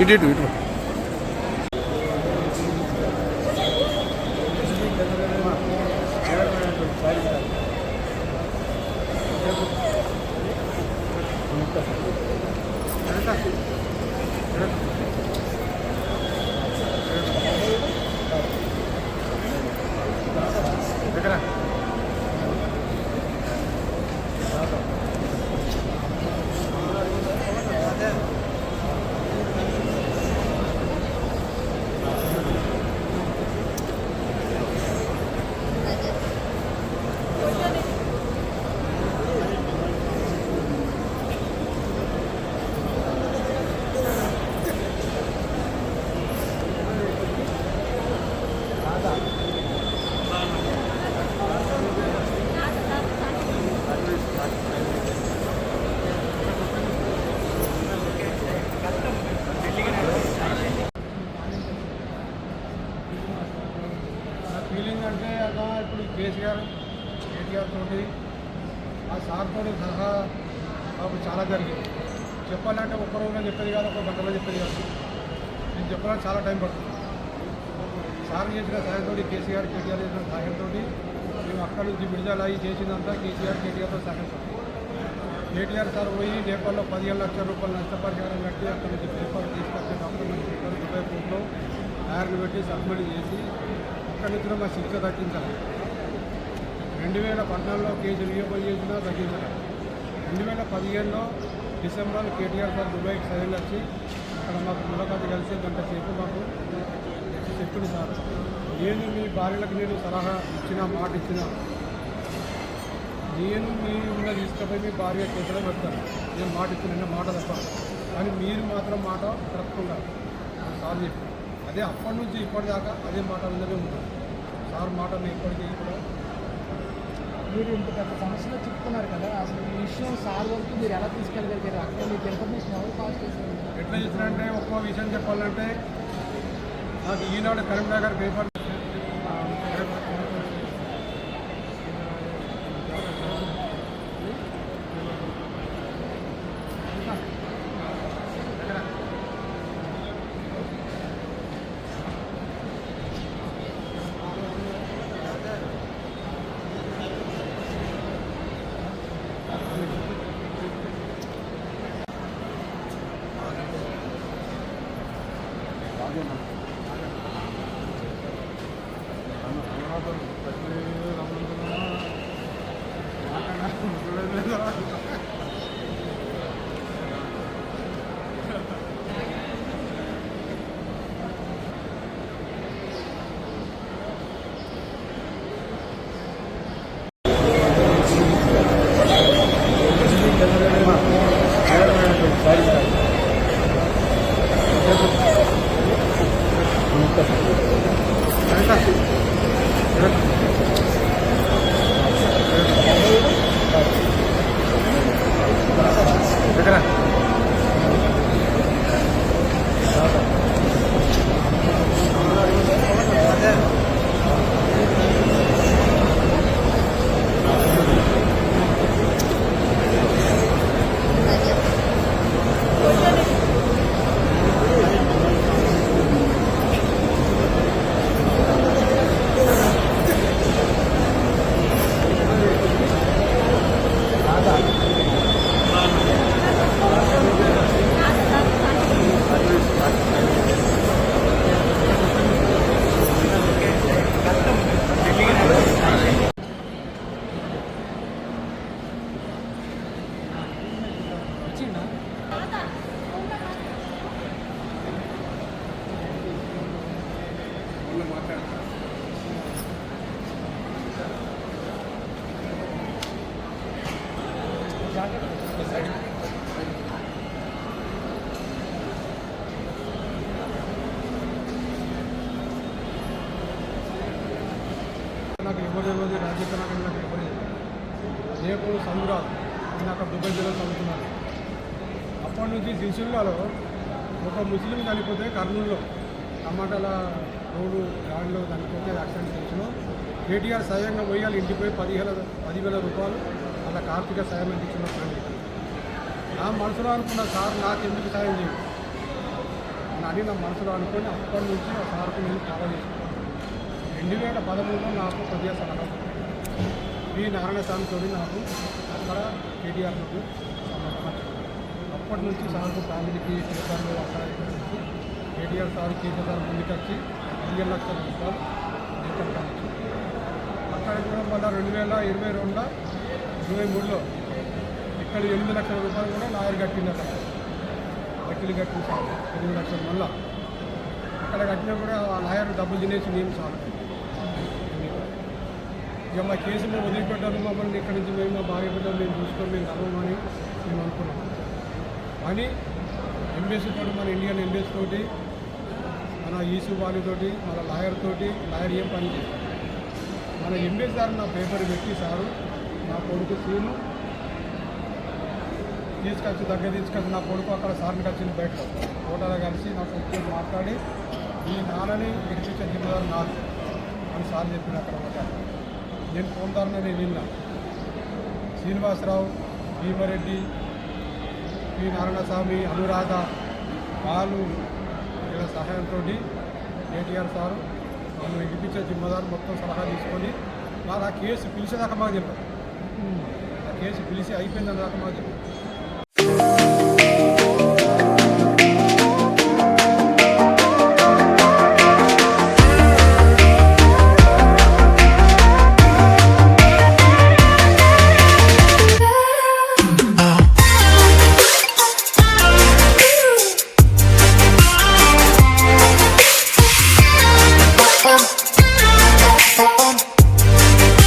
ఇటు ఇటు ఇటు ఫీలింగ్ అంటే అలా ఇప్పుడు కేటీఆర్ తోటి ఆ సార్తో సలహా మాకు చాలా జరిగింది. చెప్పాలంటే ఒక్క రోజులో చెప్పేది కాదు, ఒక గంటలో చెప్పేది కాదు. నేను చెప్పడానికి చాలా టైం పడుతుంది. సార్ చేసిన సాయంతో కేటీఆర్ చేసిన సాయంతో మేము అక్కడి నుంచి విడుదల అయ్యి చేసిందంతా కేటీఆర్తో సాయంతో. కేటీఆర్ సార్ పోయి నేపాల్లో 15 లక్షల రూపాయలు నష్టపరిహారం కట్టి అక్కడి నుంచి పేపర్ తీసుకొచ్చి డాక్యుమెంట్ రూపాయి కోట్లో తయారులు పెట్టి సబ్మిట్ చేసి అక్కడి నుంచి మా శిక్ష తగ్గించాలి. 2014లో కేసు రీఓపెన్ చేసినా తగ్గించాలి. 2015లో డిసెంబర్లో కేటీఆర్ సార్ దుబాయ్కి సైన్ వచ్చి అక్కడ మాకు ములాఖాతు కలిసి గంట సేపు మాకు చెప్పింది సార్, నేను మీ భార్యలకు నేను సలహా ఇచ్చిన మాట ఇచ్చిన, నేను మీ ఉన్న తీసుకుపోయి మీ భార్య చేతిలో పెడతాను, నేను మాట ఇచ్చిన మాట తప్పాను, కానీ మీరు మాత్రం మాట తప్పకుండా సార్ చెప్పి అదే అప్పటి నుంచి ఇప్పటిదాకా అదే మాట ఉందనే ఉంటాను. సార్ మాటలు ఇప్పటికీ కూడా మీరు ఇంత పెద్ద సమస్యలో చెప్పుకున్నారు కదా, అసలు ఈ విషయం సార్ వరకు మీరు ఎలా తీసుకెళ్ళగలిగారు? అక్కడ మీకు ఇన్ఫర్మేషన్ ఎవరు పాస్ చేశారు? ఎట్లా చేసినంటే ఒక్కో విషయం చెప్పాలంటే నాకు ఈనాడు కరీంనగర్ పేపర్ నాకు ఎవరు రాజకీయ నాకు ఎవరు రేపు సందురాలు నేను అక్కడ దుబాయ్ జిల్లా చదువుతున్నాను. అప్పటి నుంచి సిరిసిల్లాలో ఒక ముస్లిం చనిపోతే కర్నూలులో టమాటాల రోడ్డు దాడిలో చనిపోతే యాక్సిడెంట్ చేసినాం. కేటీఆర్ స్వయంగా పోయి వాళ్ళ ఇంటికి పోయి 10,000 రూపాయలు వాళ్ళ కార్తీక సాయం అందించిన ఫ్రెండ్. నా మనసులో అనుకున్న సార్ నాకు ఎందుకు సాయం చేయదు, అని నా మనసులో అనుకొని అప్పటి నుంచి ఆ సార్కు నేను ఫాలో చేసుకున్నాను. 2013లో నాకు కొద్దిగా సలహా ఈ నారాయణస్వామితో నాకు అక్కడ కేటీఆర్ నుండి సంబంధం వచ్చింది. అప్పటి నుంచి సార్కు ఫ్యామిలీకి కేసీఆర్లు అక్కడ ఇక్కడ నుంచి కేటీఆర్ సార్ కేసీఆర్ ముందుకు వచ్చి 15 లక్షల రూపాయలు జీతం ఇచ్చింది. అక్కడ కూడా మళ్ళీ 2022లో 23లో ఇక్కడ 8 లక్షల రూపాయలు కూడా లాయర్ కట్టింది. అక్కడ వకీలు కట్టిన సార్ 8 లక్షలు మళ్ళీ అక్కడ కట్టినా కూడా ఆ లాయర్ డబ్బులు తినేసి నేను సార్ ఇక మా కేసు మేము వదిలిపెట్టాను, మమ్మల్ని ఇక్కడి నుంచి మేము మా భార్య బిడ్డలు మేము చూసుకొని మేము కలవమని మేము అనుకున్నాం. కానీ ఎంబీసీ తోటి మన ఇండియన్ ఎంబీసీ తోటి మన ఈసూ వాళ్ళతోటి మన లాయర్ తోటి లాయర్ ఏం పని చేస్తారు. మన ఎంబీసీ సార్ నా పేపర్ పెట్టి సారు నా కొడుకు సీను తీసుకొచ్చి నా కొడుకు అక్కడ సార్ని కలిసి బయటలో ఫోటోలో కలిసి నా కొడుకు మాట్లాడి ఈ నాన్నని విడిపించే జిమ్మదారు నాకు అని సార్ చెప్పిన అక్కడ ఒక నేను ఫోన్దారుని నేను విన్నా. శ్రీనివాసరావు, భీమారెడ్డి, పి నారాయణస్వామి, అనురాధ వాళ్ళు వీళ్ళ సహాయంతో కేటీఆర్ సారు వాళ్ళు విడిపించే జిమ్మదారు మొత్తం సలహా తీసుకొని వాళ్ళు ఆ కేసు పిలిచేదాకా మాకు చెప్పారు. ఆ కేసు పిలిచి అయిపోయిందని దాకా మాకు చెప్పారు.